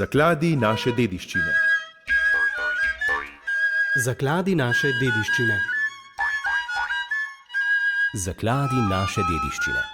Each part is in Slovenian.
Zakladi naše dediščine. Zakladi naše dediščine. Zakladi naše dediščine.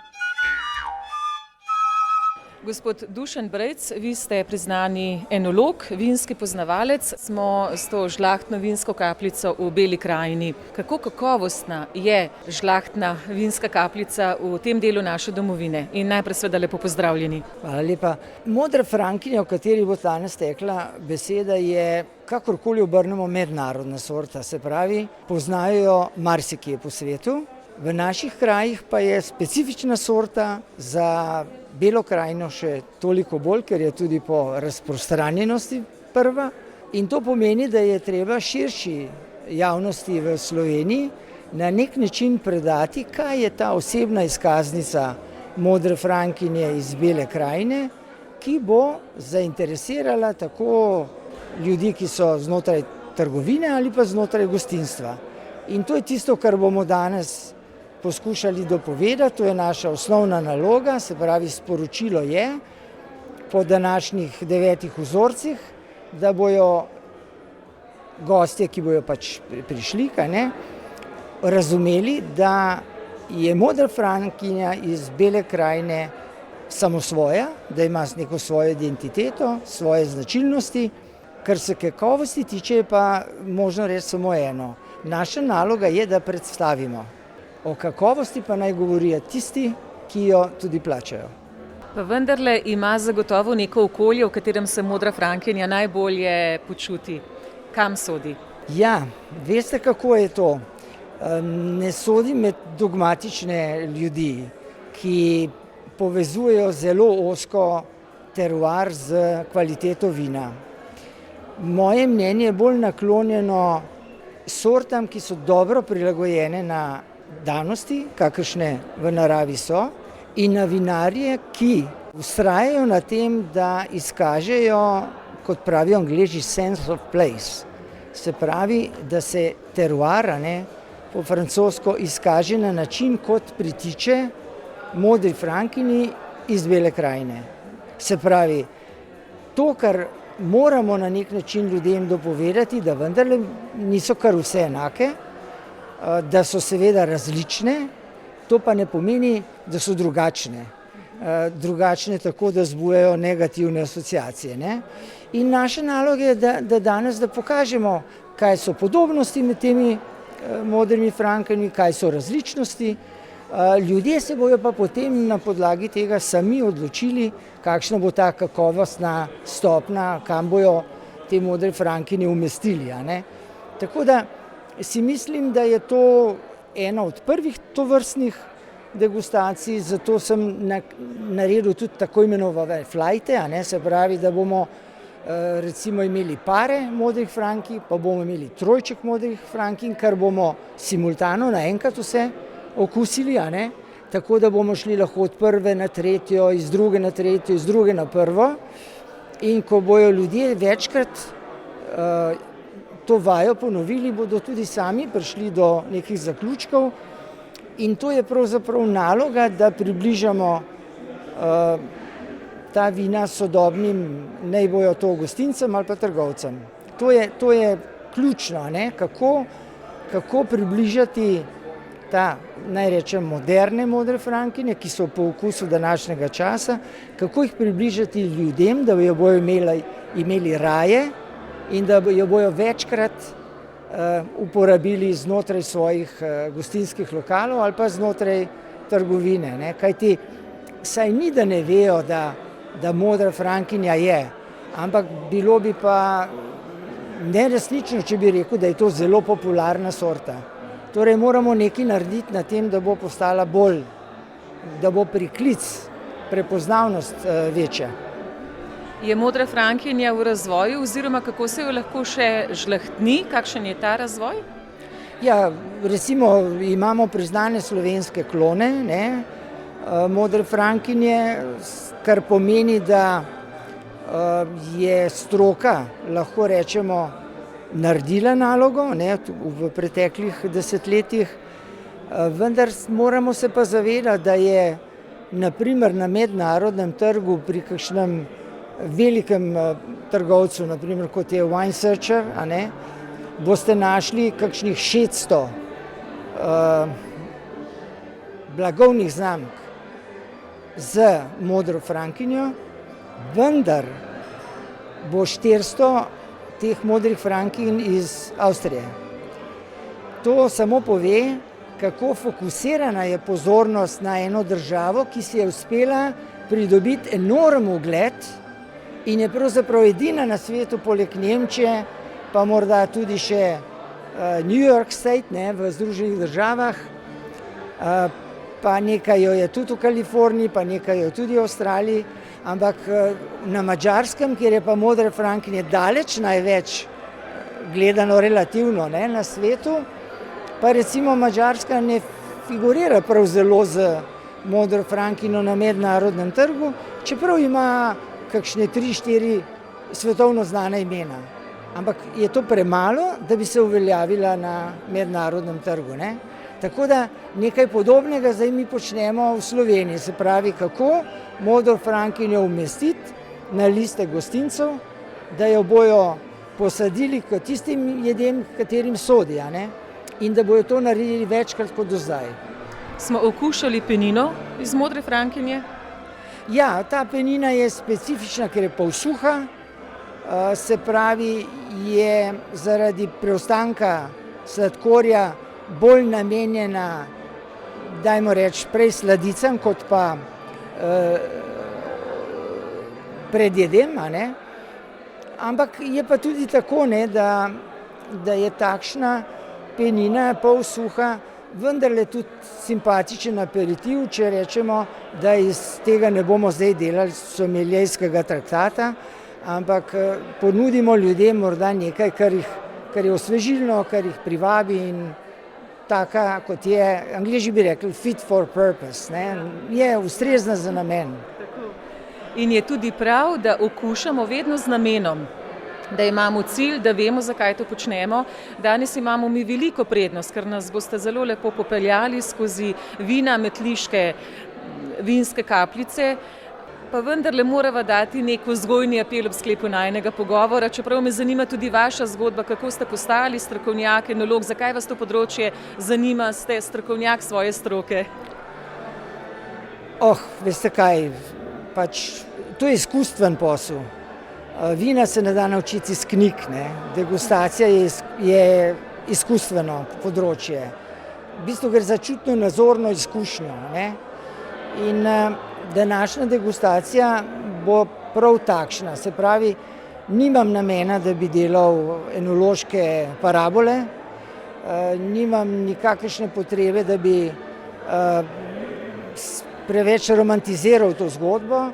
Gospod Dušan Brejc, vi ste priznani enolog, vinski poznavalec. Smo s to žlahtno vinsko kapljico v Beli krajini. Kako kakovostna je žlahtna vinska kapljica v tem delu naše domovine? In najprej seveda lepo pozdravljeni. Hvala lepa. Modra frankinja, o kateri bo danes tekla beseda, je kakorkoli obrnemo mednarodna sorta. Se pravi, poznajo jo marsikje po svetu. V naših krajih pa je specifična sorta, za Belo krajino še toliko bolj, ker je tudi po razprostranjenosti prva. In to pomeni, da je treba širši javnosti v Sloveniji na nek način predati, kaj je ta osebna izkaznica modre frankinje iz Bele krajine, ki bo zainteresirala tako ljudi, ki so znotraj trgovine ali pa znotraj gostinstva. In to je tisto, kar bomo danes poskušali dopovedati, to je naša osnovna naloga, se pravi, sporočilo je po današnjih 9 vzorcih, da bojo gostje, ki bojo pač prišli, razumeli, da je modra frankinja iz Bele krajine samosvoja, da ima neko svojo identiteto, svoje značilnosti. Kar se kakovosti tiče, pa možno reči samo eno. Naša naloga je, da predstavimo. O kakovosti pa naj govorijo tisti, ki jo tudi plačajo. Pa vendarle ima zagotovo neko okolje, v katerem se modra frankinja najbolje počuti. Kam sodi? Ja, veste, kako je to? Ne sodi med dogmatične ljudi, ki povezujejo zelo ozko teruar z kvaliteto vina. Moje mnenje je bolj naklonjeno sortam, ki so dobro prilagojene na danosti, kakršne v naravi so, in na vinarje, ki vztrajajo na tem, da izkažejo, kot pravijo Angleži, sense of place. Se pravi, da se teruar, po francosko, izkaže na način, kot pritiče modri frankinji iz Bele krajine. Se pravi, to, kar moramo na nek način ljudem dopovedati, da vendarle niso kar vse enake, da so seveda različne, to pa ne pomeni, da so drugačne. Drugačne tako, da zbujajo negativne asociacije. In naša naloga je, da danes pokažemo, kaj so podobnosti med temi modrimi frankinjami, kaj so različnosti. Ljudje se bojo pa potem na podlagi tega sami odločili, kakšna bo ta kakovostna stopnja, kam bojo te modre frankinje umestili. Tako da si mislim, da je to ena od prvih tovrstnih degustacij, zato sem naredil tudi tako imenovane flajte, se pravi, da bomo recimo imeli pare modrih frankinj, pa bomo imeli trojček modrih frankinj, kar bomo simultano naenkrat vse okusili, tako da bomo šli lahko od prve na tretjo, iz druge na tretjo, iz druge na prvo. In ko bojo ljudje večkrat to vajo ponovili, bodo tudi sami prišli do nekih zaključkov. In to je pravzaprav naloga, da približamo ta vina sodobnim, naj bojo to gostincem ali pa trgovcem. To je ključno, kako približati ta, naj rečem, moderne modre frankinje, ki so po okusu današnjega časa, kako jih približati ljudem, da jo bojo imeli raje in da jo bojo večkrat uporabili znotraj svojih gostinskih lokalov ali pa znotraj trgovine. Kajti saj ni, da ne vejo, da modra frankinja je, ampak bilo bi pa neresnično, če bi rekel, da je to zelo popularna sorta. Torej moramo nekaj narediti na tem, da bo postala bolj, da bo priklic, prepoznavnost večja. Je modra frankinja v razvoju oziroma kako se jo lahko še žlahtni? Kakšen je ta razvoj? Ja, recimo imamo priznane slovenske klone, modre frankinje, kar pomeni, da je stroka, lahko rečemo, naredila nalogo v preteklih desetletjih, vendar moramo se pa zavedati, da je na primer na mednarodnem trgu pri kakšnem velikem trgovcev, naprimer kot je Wine Searcher, a ne, boste našli kakšnih 600 blagovnih znamk z modro frankinjo, vendar bo 400 teh modrih frankinj iz Avstrije. To samo pove, kako fokusirana je pozornost na eno državo, ki si je uspela pridobiti enormen ugled in je pravzaprav edina na svetu, poleg Nemčije, pa morda tudi še New York State, ne, v Združenih državah, pa nekaj jo je tudi v Kaliforniji, pa nekaj jo tudi v Avstraliji, ampak na Madžarskem, kjer je pa modre frankinje daleč največ gledano relativno, ne, na svetu, pa recimo Madžarska ne figurira prav zelo z modro frankinjo na mednarodnem trgu, čeprav ima kakšne 3-4 svetovno znana imena. Ampak je to premalo, da bi se uveljavila na mednarodnem trgu, ne? Tako da nekaj podobnega zdaj mi počnemo v Sloveniji, se pravi, kako modro frankinjo umestiti na liste gostincev, da jo bojo posadili k tistim jedem, katerim sodi, a ne? In da bojo to naredili večkrat kot do zdaj. Smo okušali penino iz modre frankinje? Ja, ta penina je specifična, ker je polsuha, se pravi, je zaradi preostanka sladkorja bolj namenjena, dajmo reči, prej sladicam, kot pa predjedem, a ne? Ampak je pa tudi tako, ne, da je takšna penina polsuha vendarle tudi simpatičen aperitiv, če rečemo, da iz tega ne bomo zdaj delali someljejskega traktata, ampak ponudimo ljudem morda nekaj, kar je osvežilno, kar jih privabi in taka, kot je, Angleži bi rekli, fit for purpose, ne, je ustrezna za namen. In je tudi prav, da okušamo vedno z namenom, da imamo cilj, da vemo, zakaj to počnemo. Danes imamo mi veliko prednost, ker nas boste zelo lepo popeljali skozi vina metliške vinske kapljice, pa vendarle morava dati nek vzgojni apel ob sklepu najinega pogovora, čeprav me zanima tudi vaša zgodba, kako ste postali strokovnjak, enolog, zakaj vas to področje zanima, ste strokovnjak svoje stroke? Veste kaj, pač to je izkustven posel. Vina se ne da naučiti iz knjig, ne. Degustacija je izkustveno področje. V bistvu gre za čutno nazorno izkušnjo, ne. In današnja degustacija bo prav takšna, se pravi, nimam namena, da bi delal enološke parabole, nimam nikakršne potrebe, da bi preveč romantiziral to zgodbo.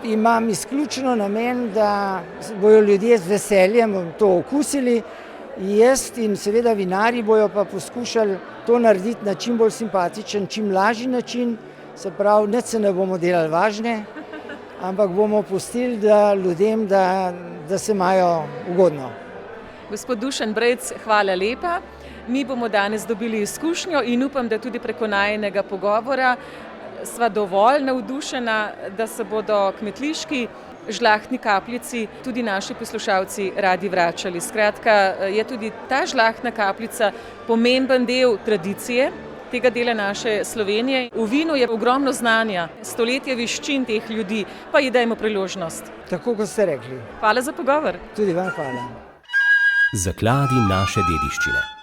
Imam izključno namen, da bojo ljudje z veseljem to okusili, jaz in seveda vinarji bojo pa poskušali to narediti na čim bolj simpatičen, čim lažji način, se pravi, nič se ne bomo delali važne, ampak bomo pustili ljudem, da se imajo ugodno. Gospod Dušan Brejc, hvala lepa. Mi bomo danes dobili izkušnjo in upam, da tudi preko najinega pogovora sva dovolj navdušena, da se bodo k metliški žlahtni kapljici tudi naši poslušalci radi vračali. Skratka, je tudi ta žlahtna kapljica pomemben del tradicije tega dela naše Slovenije. V vinu je ogromno znanja, stoletje veščin teh ljudi, pa ji dajmo priložnost. Tako, kot ste rekli. Hvala za pogovor. Tudi vam hvala. Zakladi naše dediščine.